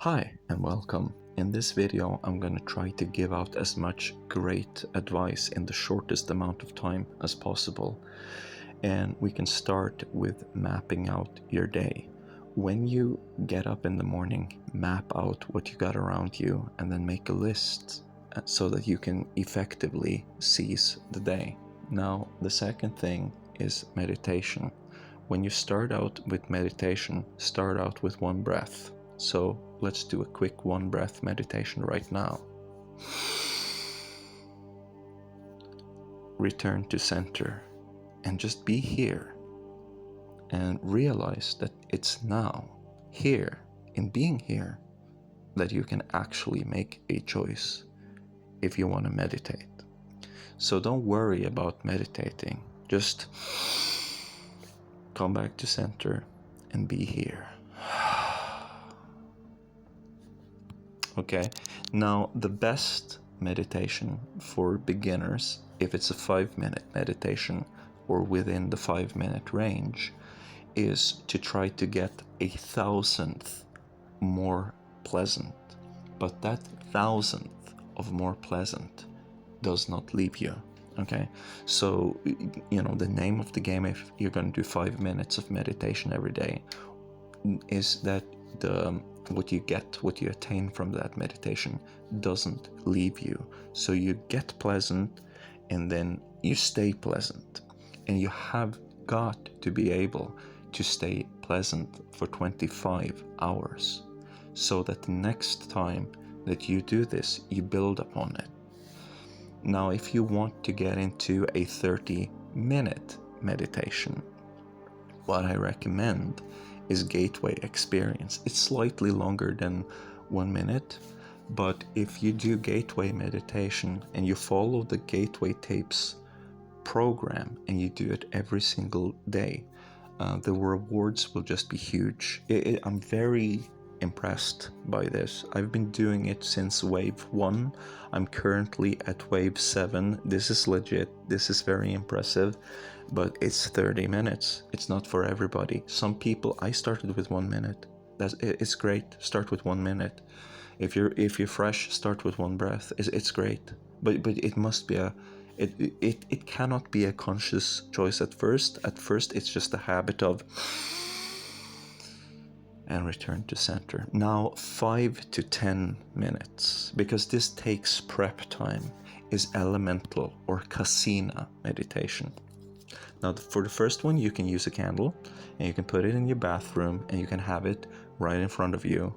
Hi and welcome. In this video I'm going to try to give out as much great advice in the shortest amount of time as possible. And we can start with mapping out your day. When you get up in the morning, map out what you got around you and then make a list so that you can effectively seize the day. Now, the second thing is meditation. When you start out with meditation, start out with one breath. So let's do a quick one breath meditation right now. Return to center and just be here and realize that it's now, here, in being here, that you can actually make a choice if you want to meditate. So don't worry about meditating, just come back to center and be here. Okay, now the best meditation for beginners, if it's a 5-minute meditation or within the 5-minute range, is to try to get 1,000th more pleasant. But that 1,000th of more pleasant does not leave you. Okay, so the name of the game, if you're going to do 5 minutes of meditation every day, is that what you attain from that meditation doesn't leave you. So you get pleasant and then you stay pleasant, and you have got to be able to stay pleasant for 25 hours so that the next time that you do this, you build upon it. Now, if you want to get into a 30-minute meditation, what I recommend is Gateway Experience. It's slightly longer than 1 minute, but if you do Gateway meditation and you follow the Gateway Tapes program and you do it every single day, the rewards will just be huge. I'm very impressed by this. I've been doing it since wave 1. I'm currently at wave 7. This is legit. This is very impressive, but it's 30 minutes. It's not for everybody. Some people, I started with 1 minute. It's great. Start with 1 minute. If you're fresh, start with one breath. It's great, but it must be it cannot be a conscious choice at first. At first, it's just a habit of and return to center. Now 5 to 10 minutes, because this takes prep time, is elemental or kasina meditation. Now for the first one, you can use a candle and you can put it in your bathroom and you can have it right in front of you,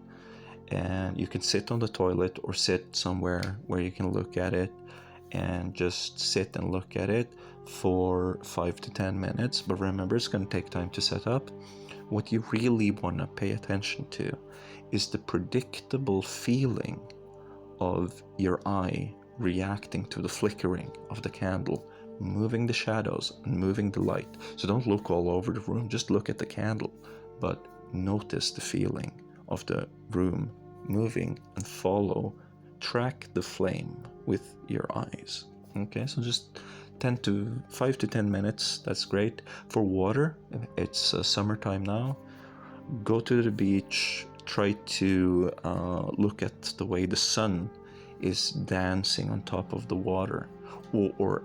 and you can sit on the toilet or sit somewhere where you can look at it and just sit and look at it for 5 to 10 minutes. But remember, it's going to take time to set up. What you really want to pay attention to is the predictable feeling of your eye reacting to the flickering of the candle, moving the shadows and moving the light. So don't look all over the room, just look at the candle, but notice the feeling of the room moving and track the flame with your eyes. Okay, so just 5 to 10 minutes, that's great. For water, it's summertime now, go to the beach, try to look at the way the sun is dancing on top of the water, or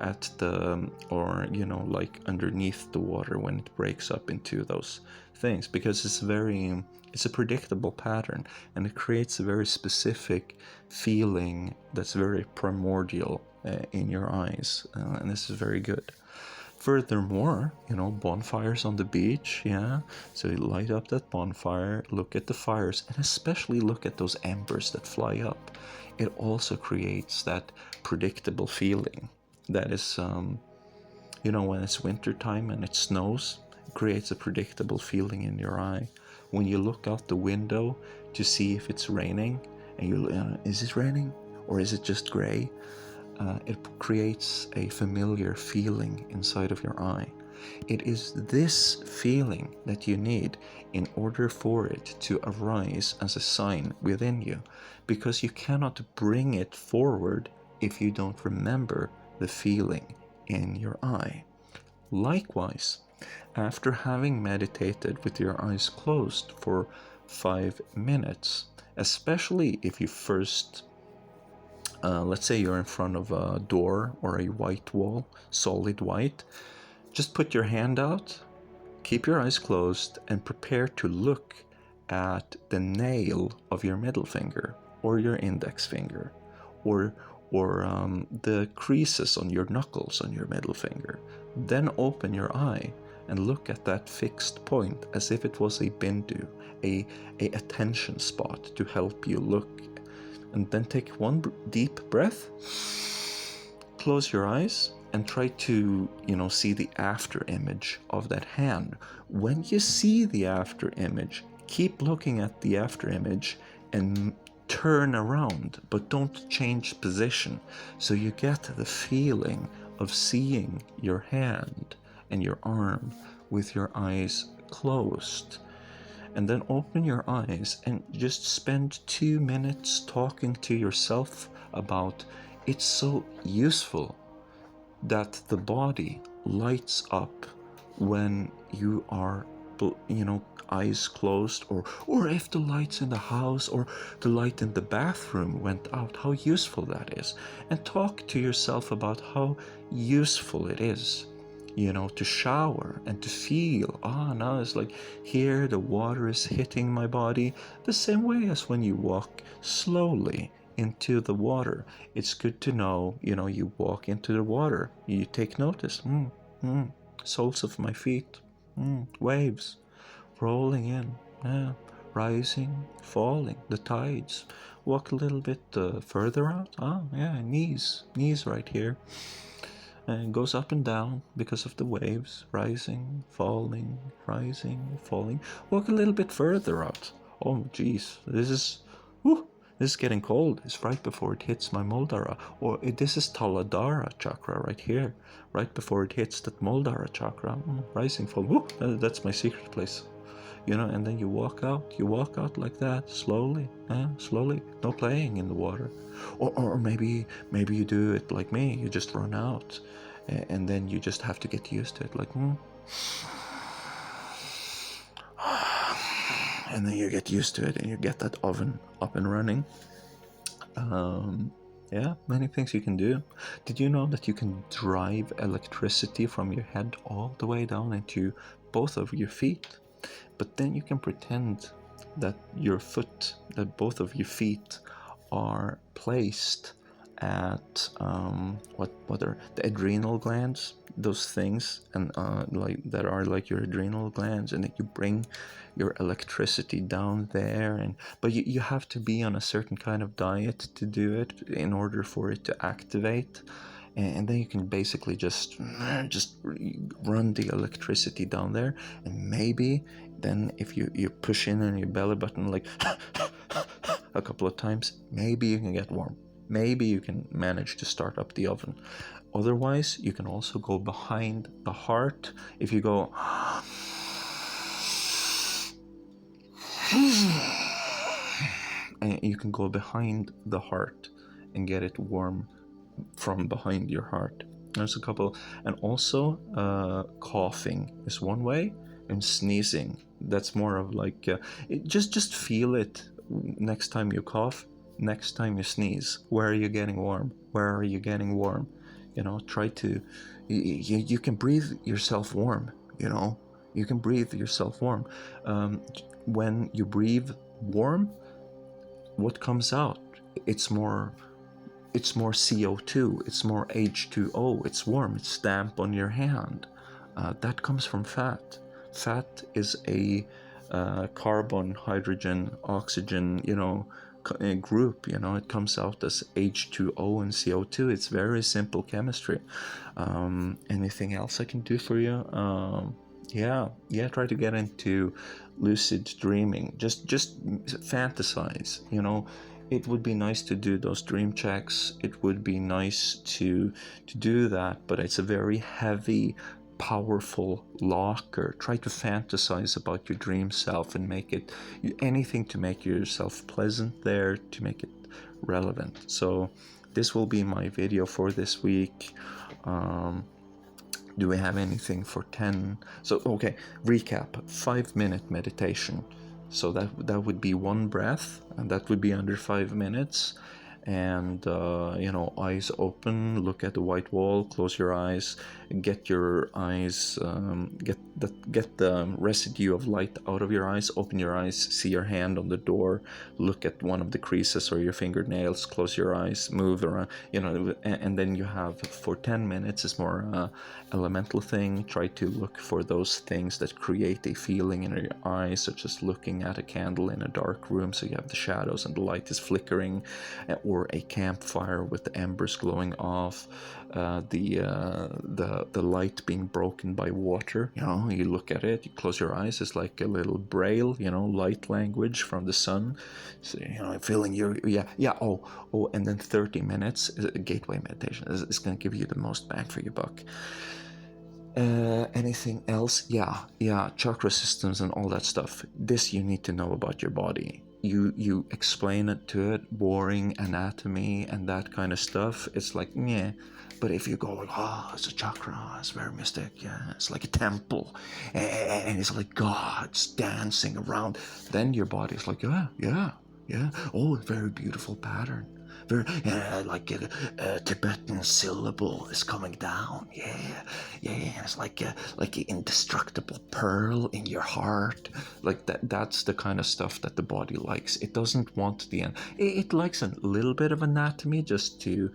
like underneath the water when it breaks up into those things, because it's a predictable pattern and it creates a very specific feeling that's very primordial in your eyes, and this is very good. Furthermore, bonfires on the beach, yeah, so you light up that bonfire, look at the fires, and especially look at those embers that fly up. It also creates that predictable feeling that is, when it's winter time and it snows, it creates a predictable feeling in your eye. When you look out the window to see if it's raining, and is it raining or is it just gray? It creates a familiar feeling inside of your eye. It is this feeling that you need in order for it to arise as a sign within you, because you cannot bring it forward if you don't remember the feeling in your eye. Likewise, after having meditated with your eyes closed for 5 minutes, especially if you first, let's say you're in front of a door or a white wall, solid white. Just put your hand out, keep your eyes closed, and prepare to look at the nail of your middle finger or your index finger, or the creases on your knuckles on your middle finger. Then open your eye and look at that fixed point as if it was a bindu, a attention spot to help you look. And then take one deep breath, close your eyes, and try to, see the after image of that hand. When you see the after image, keep looking at the after image and turn around, but don't change position. So you get the feeling of seeing your hand and your arm with your eyes closed. And then open your eyes and just spend 2 minutes talking to yourself about it's so useful that the body lights up when you are, eyes closed, or if the lights in the house or the light in the bathroom went out, how useful that is. And talk to yourself about how useful it is, to shower and to feel, now it's like here the water is hitting my body, the same way as when you walk slowly into the water. It's good to know, you walk into the water, you take notice, soles of my feet, waves rolling in, rising, falling, the tides. Walk a little bit further out, knees right here. And it goes up and down because of the waves, rising, falling, rising, falling. Walk a little bit further out. Oh, geez, this is getting cold. It's right before it hits my Muladhara. Or this is Taladhara chakra right here, right before it hits that Muladhara chakra. Rising, falling. That's my secret place. And then you walk out like that, slowly, slowly, no playing in the water. Or maybe you do it like me, you just run out, and then you just have to get used to it, like, and then you get used to it, and you get that oven up and running. Many things you can do. Did you know that you can drive electricity from your head all the way down into both of your feet? But then you can pretend that both of your feet are placed at what are the adrenal glands, those things, and like that are like your adrenal glands, and that you bring your electricity down there. But you have to be on a certain kind of diet to do it in order for it to activate. And then you can basically just run the electricity down there, and maybe then if you push in on your belly button like a couple of times, maybe you can get warm. Maybe you can manage to start up the oven. Otherwise, you can also go behind the heart. If you go and you can go behind the heart and get it warm from behind your heart. There's a couple. And also coughing is one way, and sneezing, that's more of like just feel it next time you cough, next time you sneeze. Where are you getting warm? Try to you can breathe yourself warm. You can breathe yourself warm. When you breathe warm, what comes out? It's more CO2, it's more H2O, it's warm, it's damp on your hand. That comes from fat. Fat is a carbon, hydrogen, oxygen, group. It comes out as H2O and CO2. It's very simple chemistry. Anything else I can do for you? Try to get into lucid dreaming. Just fantasize. It would be nice to do those dream checks. It would be nice to do that, but it's a very heavy, powerful locker. Try to fantasize about your dream self and make it anything to make yourself pleasant there, to make it relevant. So this will be my video for this week. Do we have anything for 10? So, okay, recap. 5-minute meditation. So that would be one breath, and that would be under 5 minutes. And eyes open, look at the white wall, close your eyes, get your eyes, get the residue of light out of your eyes, open your eyes, see your hand on the door, look at one of the creases or your fingernails, close your eyes, move around, and then you have for 10 minutes. It's more elemental thing. Try to look for those things that create a feeling in your eyes, such as looking at a candle in a dark room, so you have the shadows and the light is flickering, or a campfire with the embers glowing off, the light being broken by water. You look at it, you close your eyes, it's like a little braille, light language from the sun. So feeling and then 30 minutes is a gateway meditation. It's going to give you the most bang for your buck. Anything else? Yeah, chakra systems and all that stuff. This you need to know about your body. You explain it to it, boring anatomy and that kind of stuff. It's like, yeah. But if you go like, it's a chakra, it's very mystic, yeah, it's like a temple, and it's like gods dancing around, then your body's like, yeah, oh, very beautiful pattern. Very, like a Tibetan syllable is coming down. Yeah. It's like an indestructible pearl in your heart. Like that. That's the kind of stuff that the body likes. It doesn't want the end. It likes a little bit of anatomy just to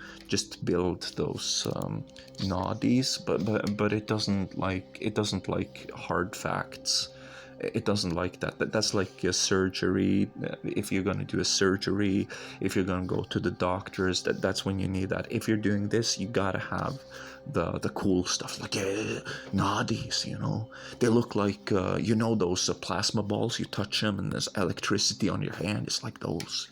build those nadis, but it doesn't like hard facts. It doesn't like that. That's like a surgery. If you're going to do a surgery, if you're going to go to the doctors, that's when you need that. If you're doing this, you gotta have the cool stuff, like nadis. They look like those plasma balls. You touch them and there's electricity on your hand. It's like those,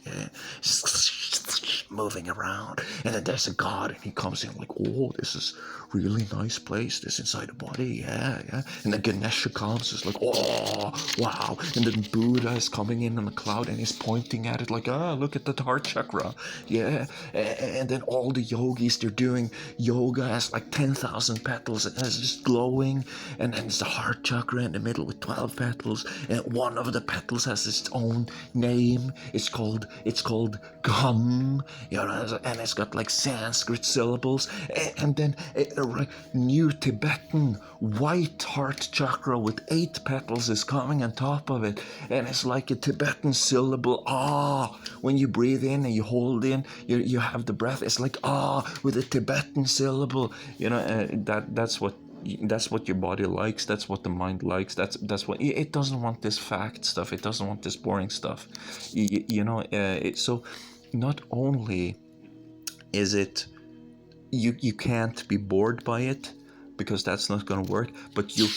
moving around. And then there's a god, and he comes in like, oh, this is really nice place, this inside the body, yeah. And then Ganesha comes, it's like, oh, wow. And then Buddha is coming in on the cloud, and he's pointing at it like, look at the heart chakra, yeah. And then all the yogis, they're doing yoga as like 10,000 petals, and it's just glowing. And then it's the heart chakra in the middle with 12 petals, and one of the petals has its own name. It's called Gum, and it's got like Sanskrit syllables. And then new Tibetan white heart chakra with 8 petals is coming on top of it, and it's like a Tibetan syllable. When you breathe in and you hold in, you have the breath. It's like with a Tibetan syllable. That's what your body likes. That's what the mind likes. That's what it doesn't want. This fact stuff. It doesn't want this boring stuff. So not only is it you can't be bored by it, because that's not going to work, but you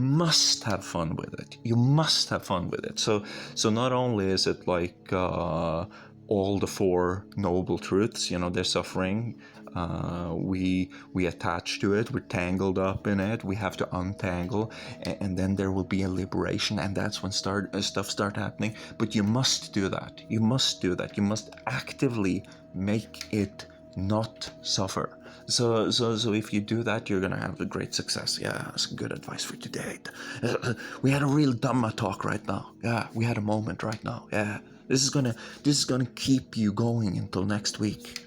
must have fun with it. You must have fun with it. So not only is it like all the 4 noble truths, they're suffering, we attach to it, we're tangled up in it, we have to untangle, and then there will be a liberation, and that's when stuff start happening. But you must do that. You must actively make it not suffer. So if you do that, you're gonna have a great success. Yeah, that's good advice for today. We had a real Dhamma talk right now. Yeah, we had a moment right now. Yeah, this is gonna keep you going until next week.